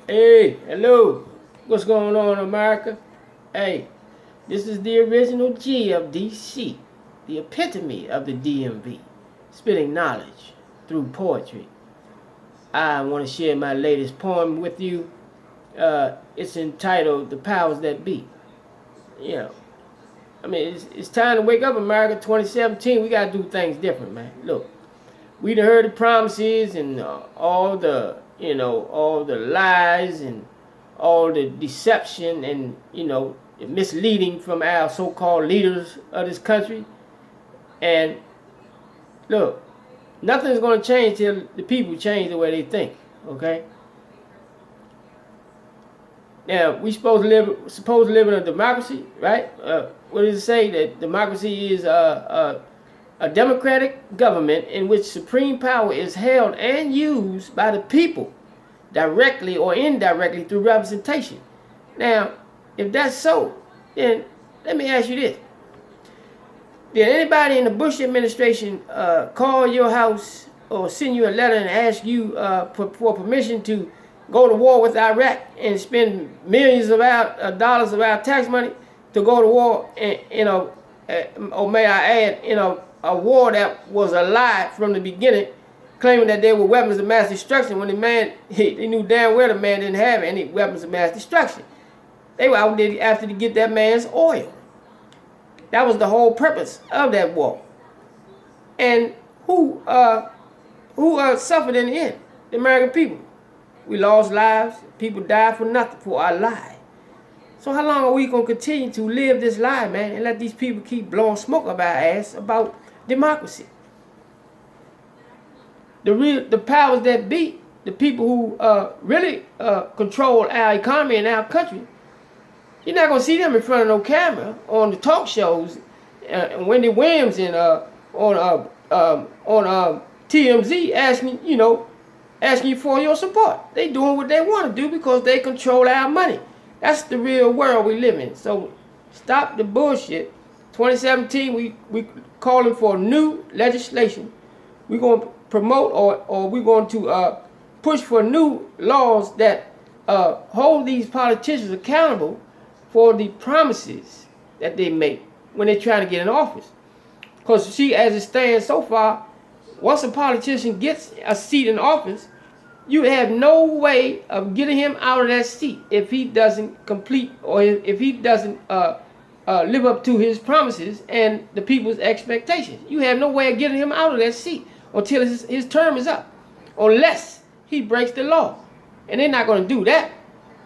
Hey, hello. What's going on, America? Hey, this is the original G of DC, the epitome of the DMV, spitting knowledge through poetry. I want to share my latest poem with you. It's entitled "The Powers That Be." You know, it's time to wake up, America. 2017, we gotta do things different, man. Look, we done heard the promises and all the lies and all the deception and the misleading from our so-called leaders of this country. And look, nothing's going to change till the people change the way they think. Okay. Now we supposed to live in a democracy, right? What does it say? That democracy is a democratic government in which supreme power is held and used by the people directly or indirectly through representation. Now, if that's so, then let me ask you this. Did anybody in the Bush administration call your house or send you a letter and ask you for permission to go to war with Iraq and spend millions of dollars of our tax money to go to war, or may I add, a war that was a lie from the beginning, claiming that they were weapons of mass destruction when the man, he knew damn well the man didn't have any weapons of mass destruction. They were out there after to get that man's oil. That was the whole purpose of that war. And who suffered in the end? The American people. We lost lives. People died for nothing, for our lie. So how long are we going to continue to live this lie, man, and let these people keep blowing smoke up our ass about democracy? The powers that be, the people who really control our economy and our country, you're not going to see them in front of no camera on the talk shows, Wendy Williams and on TMZ asking you for your support. They doing what they want to do because they control our money. That's the real world we live in. So stop the bullshit. 2017, we calling for new legislation. We're going to promote or we're going to push for new laws that hold these politicians accountable for the promises that they make when they're trying to get in office. Because see, as it stands so far, once a politician gets a seat in office, you have no way of getting him out of that seat if he doesn't complete or if he doesn't live up to his promises and the people's expectations. You have no way of getting him out of that seat until his term is up, unless he breaks the law. And they're not going to do that.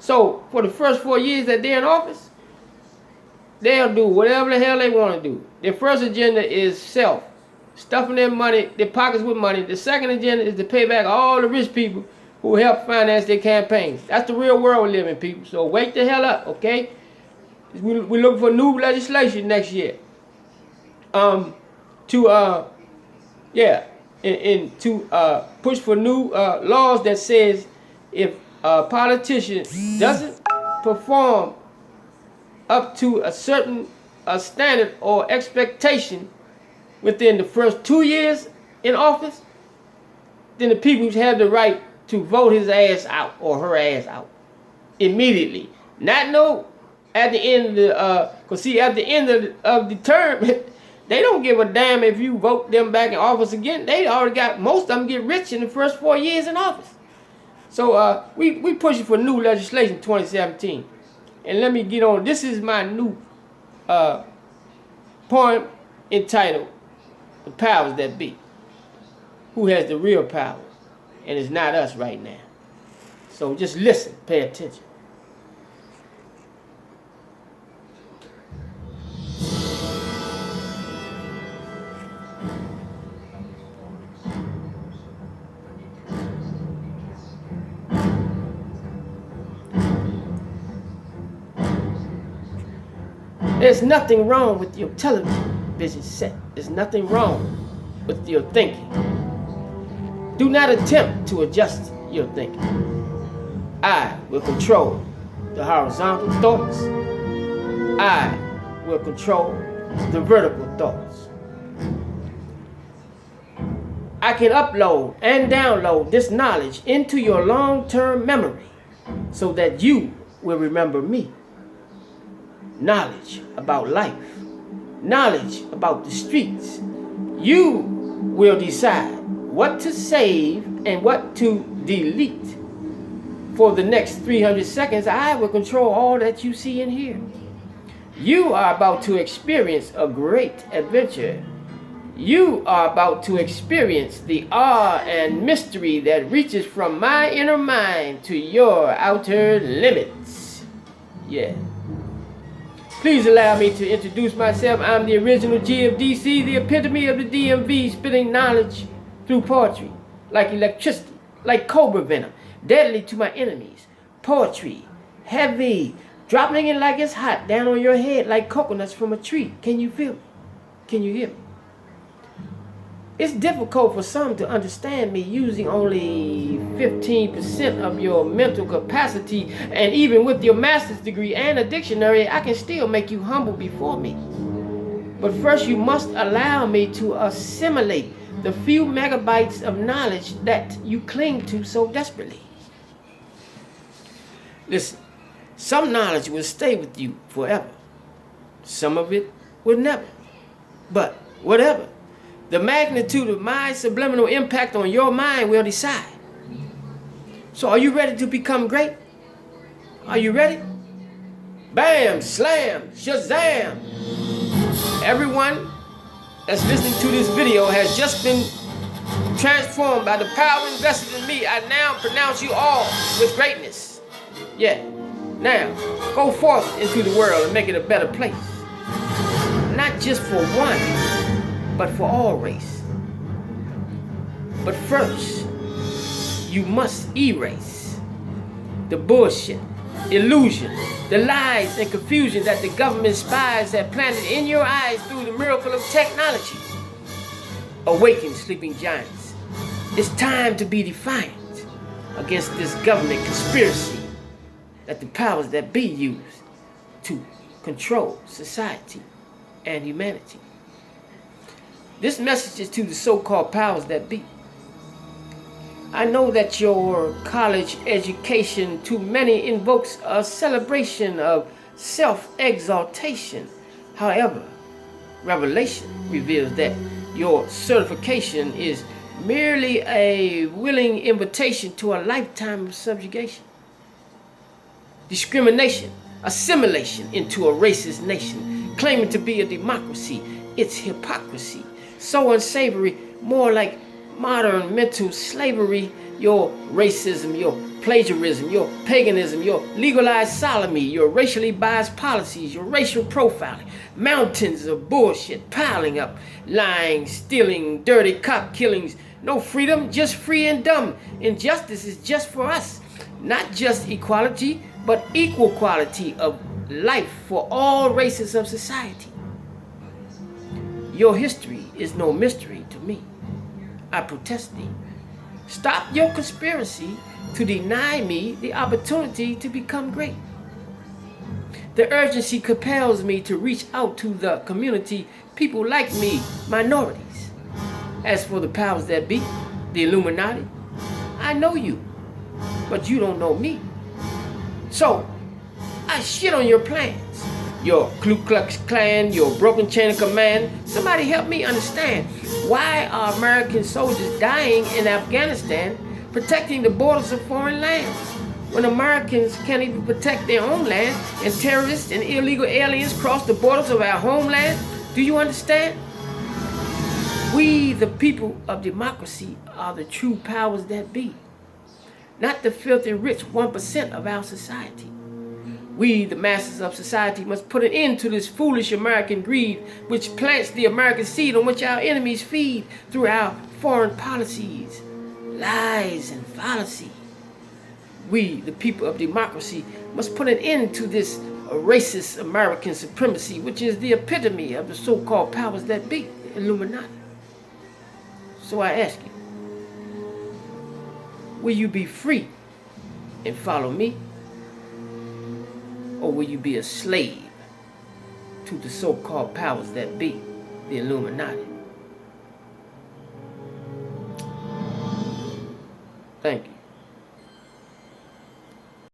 So for the first 4 years that they're in office, they'll do whatever the hell they want to do. Their first agenda is self, stuffing their money, their pockets with money. The second agenda is to pay back all the rich people who help finance their campaigns. That's the real world we live in, people. So wake the hell up, okay? We're looking for new legislation next year. To push for new laws that says if a politician doesn't perform up to a certain standard or expectation within the first 2 years in office, then the people have the right to vote his ass out or her ass out immediately. Not no at the end of the cause see at the end of the term they don't give a damn if you vote them back in office again. They already got, most of them get rich in the first 4 years in office. So we pushing for new legislation 2017. And let me get on. This is my new poem entitled "The Powers That Be." Who has the real power? And it's not us right now. So just listen, pay attention. There's nothing wrong with your television set. There's nothing wrong with your thinking. Do not attempt to adjust your thinking. I will control the horizontal thoughts. I will control the vertical thoughts. I can upload and download this knowledge into your long-term memory. so that you will remember me. Knowledge about life, knowledge about the streets. You will decide what to save and what to delete. For the next 300 seconds, I will control all that you see and hear. You are about to experience a great adventure. You are about to experience the awe and mystery that reaches from my inner mind to your outer limits. Yeah. Please allow me to introduce myself. I'm the original G of DC, the epitome of the DMV, spitting knowledge through poetry, like electricity, like cobra venom, deadly to my enemies. Poetry, heavy, dropping it like it's hot down on your head like coconuts from a tree. Can you feel me? Can you hear me? It's difficult for some to understand me using only 15% of your mental capacity, and even with your master's degree and a dictionary, I can still make you humble before me. But first you must allow me to assimilate the few megabytes of knowledge that you cling to so desperately. Listen, some knowledge will stay with you forever. Some of it will never. But whatever, the magnitude of my subliminal impact on your mind will decide. So are you ready to become great? Are you ready? Bam, slam, shazam. Everyone that's listening to this video has just been transformed by the power invested in me. I now pronounce you all with greatness. Yeah. Now, go forth into the world and make it a better place. Not just for one, but for all race. But first, you must erase the bullshit, illusion, the lies and confusion that the government spies have planted in your eyes through the miracle of technology. Awaken, sleeping giants. It's time to be defiant against this government conspiracy that the powers that be use to control society and humanity. This message is to the so-called powers that be. I know that your college education to many invokes a celebration of self-exaltation. However, Revelation reveals that your certification is merely a willing invitation to a lifetime of subjugation, discrimination, assimilation into a racist nation, claiming to be a democracy. It's hypocrisy, so unsavory, more like modern mental slavery. Your racism, your plagiarism, your paganism, your legalized sodomy, your racially biased policies, your racial profiling, mountains of bullshit piling up, lying, stealing, dirty cop killings, no freedom, just free and dumb. Injustice is just for us, not just equality, but equal quality of life for all races of society. Your history is no mystery to me. I protest thee. Stop your conspiracy to deny me the opportunity to become great. The urgency compels me to reach out to the community, people like me, minorities. As for the powers that be, the Illuminati, I know you, but you don't know me. So, I shit on your plans. Your Ku Klux Klan, your broken chain of command. Somebody help me understand. Why are American soldiers dying in Afghanistan protecting the borders of foreign lands when Americans can't even protect their own land and terrorists and illegal aliens cross the borders of our homeland? Do you understand? We, the people of democracy, are the true powers that be, not the filthy rich 1% of our society. We, the masses of society, must put an end to this foolish American greed which plants the American seed on which our enemies feed through our foreign policies, lies, and fallacy. We, the people of democracy, must put an end to this racist American supremacy, which is the epitome of the so-called powers that be, the Illuminati. So I ask you, will you be free and follow me? Or will you be a slave to the so-called powers that be, the Illuminati? Thank you.